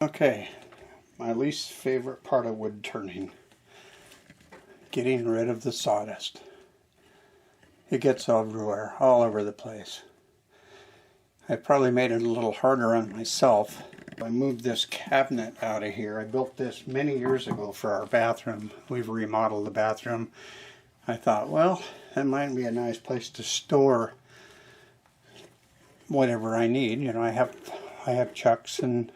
Okay, my least favorite part of wood turning, getting rid of the sawdust. It gets everywhere, all over the place. I probably made it a little harder on myself. I moved this cabinet out of here. I built this many years ago for our bathroom. We've remodeled the bathroom. I thought, well, that might be a nice place to store whatever I need. You know, I have chucks and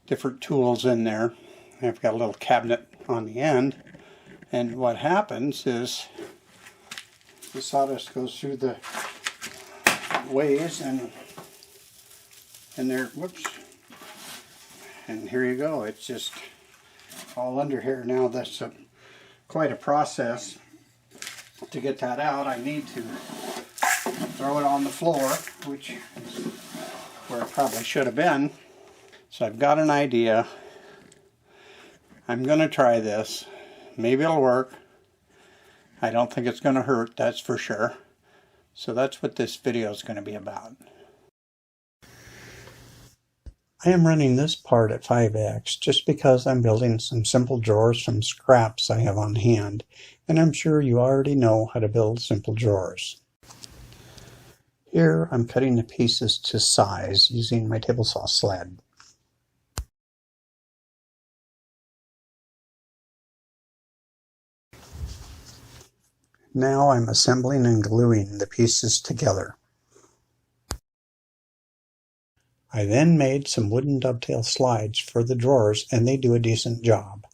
different tools in there. I've got a little cabinet on the end, and what happens is the sawdust goes through the ways and there, whoops, and here you go. It's just all under here now. That's quite a process to get that out. I need to throw it on the floor, which is where it probably should have been. So I've got an idea. I'm going to try this. Maybe it'll work. I don't think it's going to hurt, that's for sure. So that's what this video is going to be about. I am running this part at 5x just because I'm building some simple drawers from scraps I have on hand, and I'm sure you already know how to build simple drawers. Here I'm cutting the pieces to size using my table saw sled. Now I'm assembling and gluing the pieces together. I then made some wooden dovetail slides for the drawers, and they do a decent job.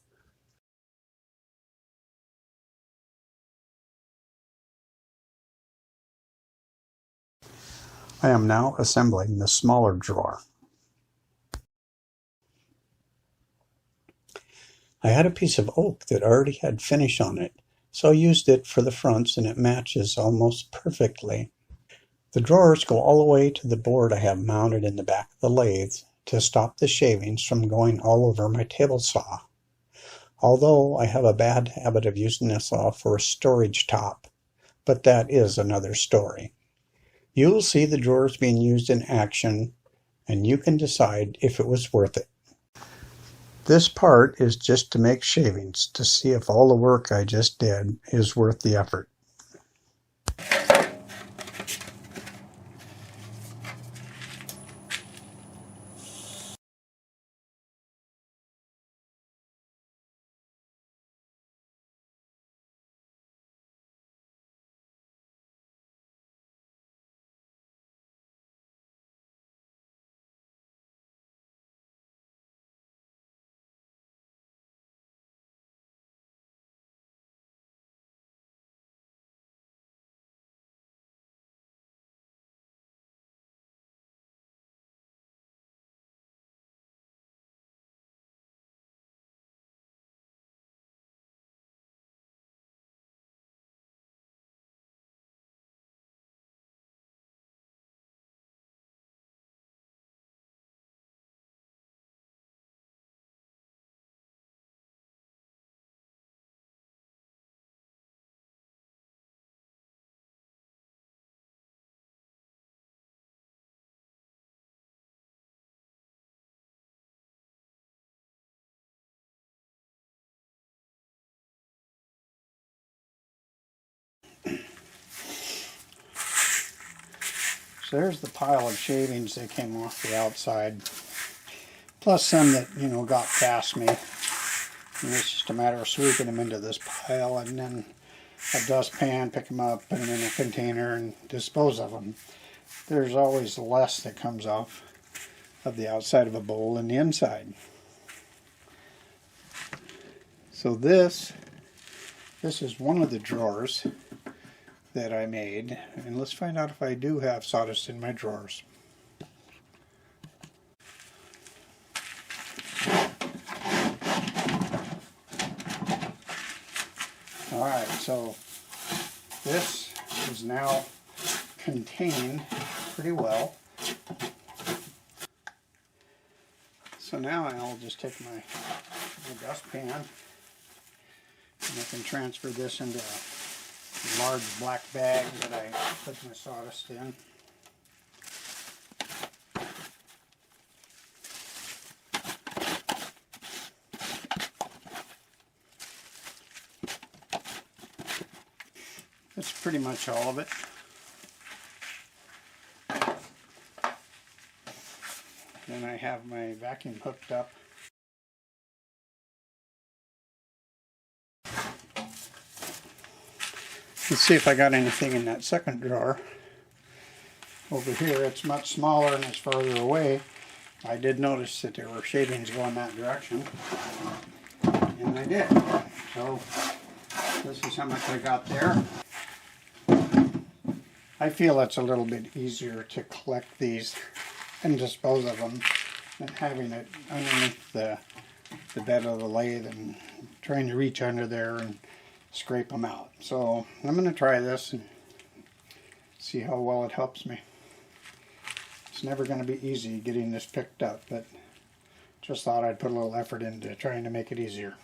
I am now assembling the smaller drawer. I had a piece of oak that already had finish on it, so I used it for the fronts, and it matches almost perfectly. The drawers go all the way to the board I have mounted in the back of the lathe to stop the shavings from going all over my table saw. Although I have a bad habit of using this saw for a storage top, but that is another story. You will see the drawers being used in action, and you can decide if it was worth it. This part is just to make shavings, to see if all the work I just did is worth the effort. So there's the pile of shavings that came off the outside, plus some that, got past me. And it's just a matter of sweeping them into this pile and then a dustpan, pick them up, put them in a container, and dispose of them. There's always less that comes off of the outside of a bowl than the inside. So this is one of the drawers that I made, and let's find out if I do have sawdust in my drawers. Alright, so this is now contained pretty well. So now I'll just take my dustpan and I can transfer this into a large black bag that I put my sawdust in. That's pretty much all of it. Then I have my vacuum hooked up. Let's see if I got anything in that second drawer. Over here it's much smaller and it's farther away. I did notice that there were shavings going that direction. And I did. So this is how much I got there. I feel it's a little bit easier to collect these and dispose of them than having it underneath the bed of the lathe and trying to reach under there and scrape them out. So I'm going to try this and see how well it helps me. It's never going to be easy getting this picked up, but just thought I'd put a little effort into trying to make it easier.